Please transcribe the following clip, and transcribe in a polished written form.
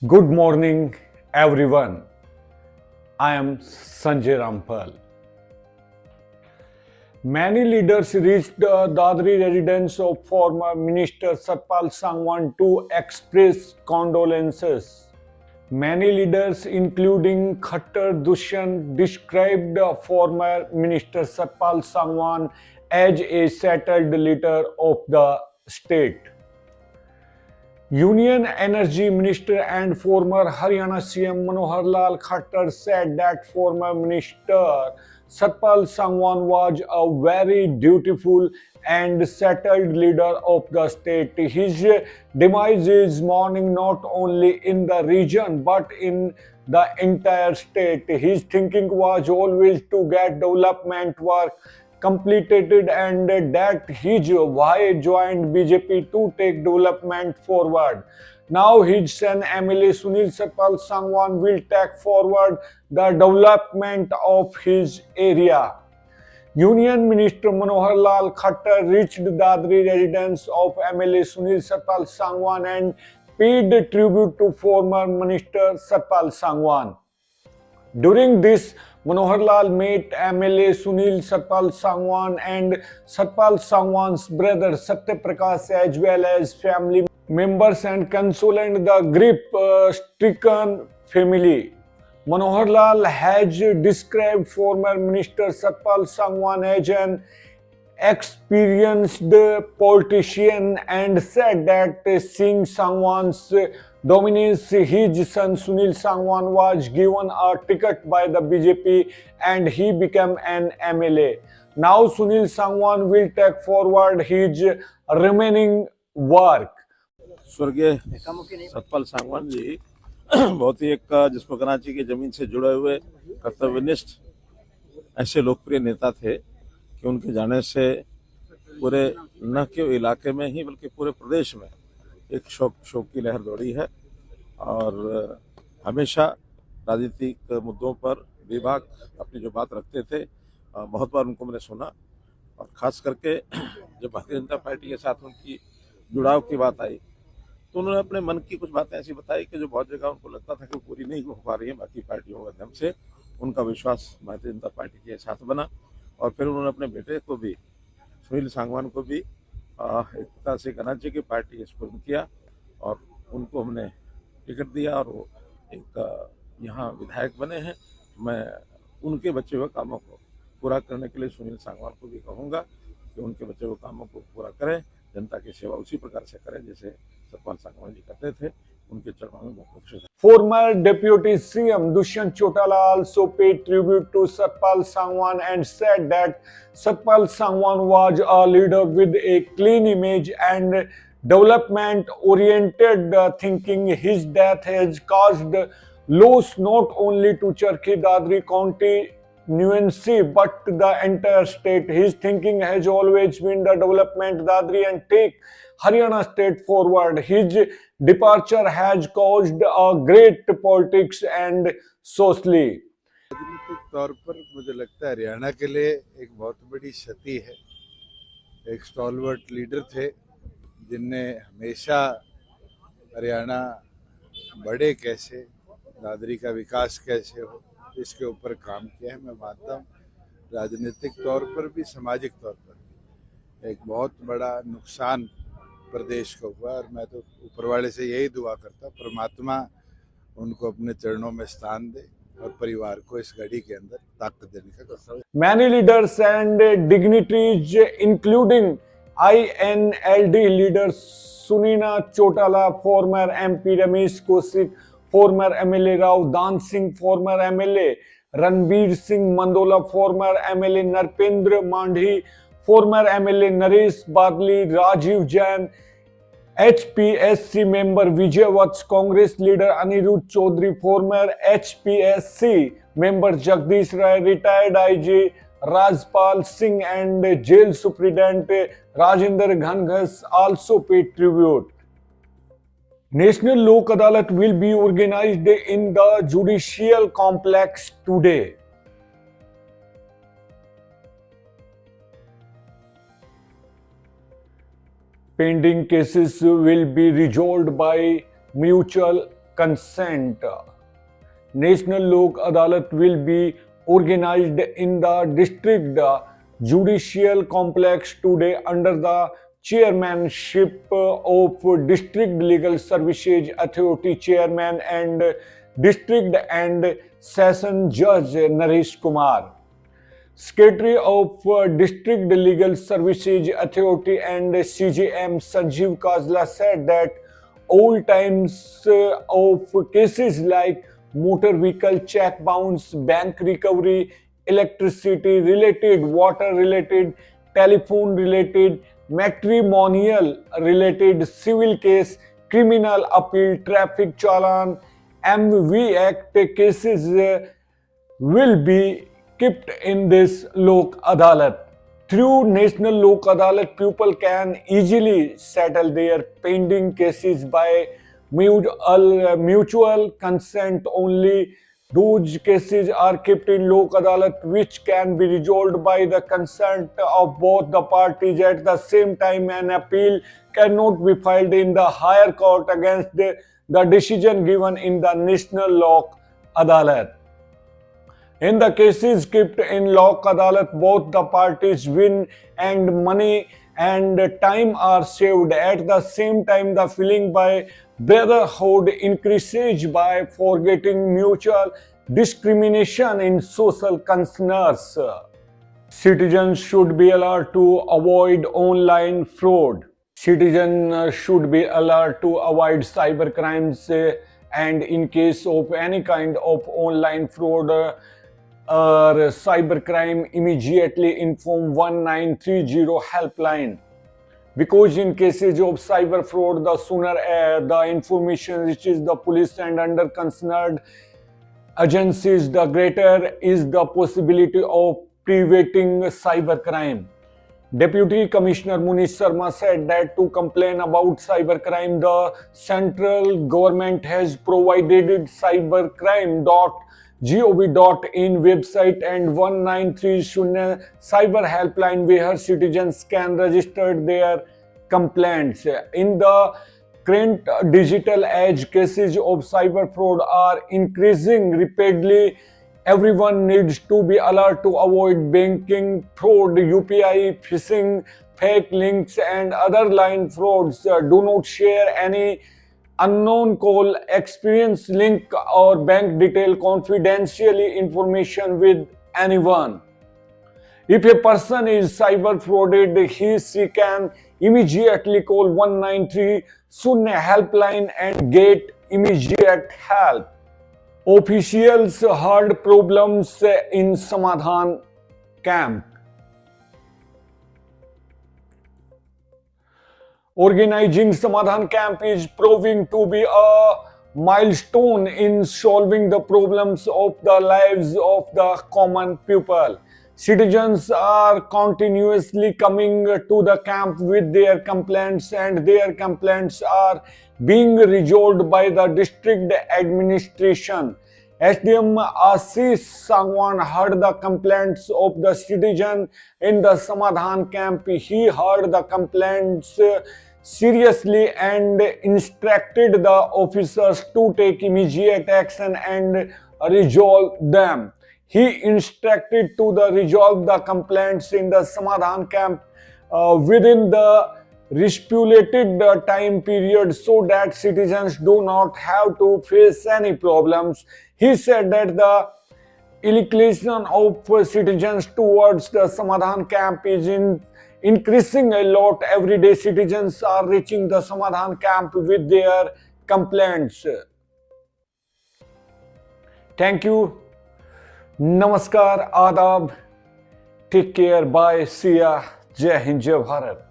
Good morning, everyone. I am Sanjay Rampal. Many leaders reached the Dadri residence of former Minister Satpal Sangwan to express condolences. Many leaders, including Khattar Dushyant, described former Minister Satpal Sangwan as a settled leader of the state. Union Energy Minister and former Haryana CM Manohar Lal Khattar said that former Minister Satpal Sangwan was a very dutiful and settled leader of the state. His demise is mourning not only in the region but in the entire state. His thinking was always to get development work completed and that his wife joined BJP to take development forward. Now his son MLA Sunil Satpal Sangwan will take forward the development of his area. Union Minister Manohar Lal Khattar reached Dadri residence of MLA Sunil Satpal Sangwan and paid tribute to former Minister Satpal Sangwan. During this, Manohar Lal met MLA Sunil Satpal Sangwan and Satpal Sangwan's brother Satya Prakash as well as family members and consoled the grief-stricken family. Manohar Lal has described former Minister Satpal Sangwan as an experienced politician and said that seeing Sangwan's dominance, his son Sunil Sangwan was given a ticket by the BJP and he became an MLA. Now Sunil Sangwan will take forward his remaining work. स्वर्गीय सतपाल सांगवान जी बहुत ही एक जिसको कराची की जमीन से जुड़े हुए कर्तव्यनिष्ठ ऐसे लोकप्रिय नेता थे कि उनके जाने से पूरे न केवल इलाके में ही बल्कि पूरे प्रदेश में एक शोक की लहर दौड़ी है और हमेशा राजनीतिक मुद्दों पर विभाग अपनी जो बात रखते थे बहुत बार उनको मैंने सुना और खास करके जब भारतीय जनता पार्टी के साथ उनकी जुड़ाव की बात आई तो उन्होंने अपने मन की कुछ बातें ऐसी बताई कि जो बहुत जगह उनको लगता था कि वो पूरी नहीं हो पा रही है बाकी पार्टियों के माध्यम से उनका विश्वास भारतीय जनता पार्टी के साथ बना और फिर उन्होंने अपने बेटे को भी सुनील सांगवान को भी एक तरह से कराची की पार्टी के स्पुर्द किया और उनको हमने टिकट दिया और वो एक यहाँ विधायक बने हैं। मैं उनके बचे हुए कामों को पूरा करने के लिए सुनील सांगवान को भी कहूँगा कि उनके बचे हुए कामों को पूरा करें, जनता की सेवा उसी प्रकार से करें जैसे सतपाल सांगवान जी करते थे। उनके चरणों में बहुत खुश। Former Deputy CM Dushyant Chautala also paid tribute to Satpal Sangwan and said that Satpal Sangwan was a leader with a clean image and development-oriented thinking. His death has caused loss not only to Charkhi Dadri County nuance but the entire state. His thinking has always been the development Dadri and take Haryana state forward. His departure has caused a great politics and socially. राजनीतिक तौर पर मुझे लगता है हरियाणा के लिए एक बहुत बड़ी क्षति है। एक स्टॉलवर्ट लीडर थे जिनने हमेशा हरियाणा बढ़े कैसे, दादरी का विकास कैसे हो, इसके ऊपर काम किया है। मैं मानता हूँ राजनीतिक तौर पर भी सामाजिक तौर पर भी एक बहुत बड़ा नुकसान प्रदेश को हुआ और मैं तो ऊपर वाले से यही दुआ करता हूँ परमात्मा उनको अपने चरणों में स्थान दे और परिवार को इस घड़ी के अंदर ताकत देने का काम। Many leaders and dignitaries including INLD leader Sunina Chautala, former MP Ramesh Kaushik, former MLA Rao Dan Singh, former MLA Ranbir Singh Mandola, former MLA Narpendra Mandhi, former MLA Naresh Badli, Rajiv Jain, HPSC member Vijay Vats, Congress leader Anirudh Chaudhary, former HPSC member Jagdish Rai, retired IG Rajpal Singh and jail superintendent Rajinder Ghanghas also paid tribute. National Lok Adalat will be organized in the Judicial Complex today. Pending cases will be resolved by mutual consent. National Lok Adalat will be organized in the district judicial complex today under the chairmanship of District Legal Services Authority Chairman and District and Session Judge Naresh Kumar. Secretary of District Legal Services Authority and CJM Sanjeev Kajla said that all times of cases like motor vehicle check bounce, bank recovery, electricity related, water related, telephone related, matrimonial related, civil case, criminal appeal, traffic challan, MV Act cases will be kept in this Lok Adalat. Through National Lok Adalat, people can easily settle their pending cases by mutual consent only. Those cases are kept in Lok Adalat which can be resolved by the consent of both the parties at the same time. An appeal cannot be filed in the higher court against the decision given in the National Lok Adalat. In the cases kept in Lok Adalat, both the parties win and money and time are saved. At the same time, the feeling by brotherhood increases by forgetting mutual discrimination in social concerns. Citizens should be alert to avoid online fraud. Citizens should be alert to avoid cyber crimes and in case of any kind of online fraud or cybercrime, immediately inform 1930 helpline. Because in cases of cyber fraud, the sooner the information reaches the police and under concerned agencies, the greater is the possibility of preventing cybercrime. Deputy Commissioner Munish Sharma said that to complain about cybercrime, the central government has provided cybercrime.gov.in website and 1930 cyber helpline where citizens can register their complaints. In the current digital age, cases of cyber fraud are increasing rapidly. Everyone needs to be alert to avoid banking fraud, UPI, phishing, fake links and other line frauds. Do not share any unknown call, experience link or bank detail confidentially information with anyone. If a person is cyber frauded, she can immediately call 1930 helpline and get immediate help. Officials heard problems in Samadhan camp. Organizing Samadhan camp is proving to be a milestone in solving the problems of the lives of the common people. Citizens are continuously coming to the camp with their complaints and their complaints are being resolved by the district administration. SDM Ashish Sangwan heard the complaints of the citizen in the Samadhan camp. He heard the complaints seriously and instructed the officers to take immediate action and resolve them. He instructed to resolve the complaints in the Samadhan camp within the stipulated time period so that citizens do not have to face any problems. He said that the allocation of citizens towards the Samadhan camp is increasing a lot. Every day citizens are reaching the Samadhan camp with their complaints. Thank you. Namaskar, Adab. Take care. Bye. See ya. Jai Hind, Jai Bharat.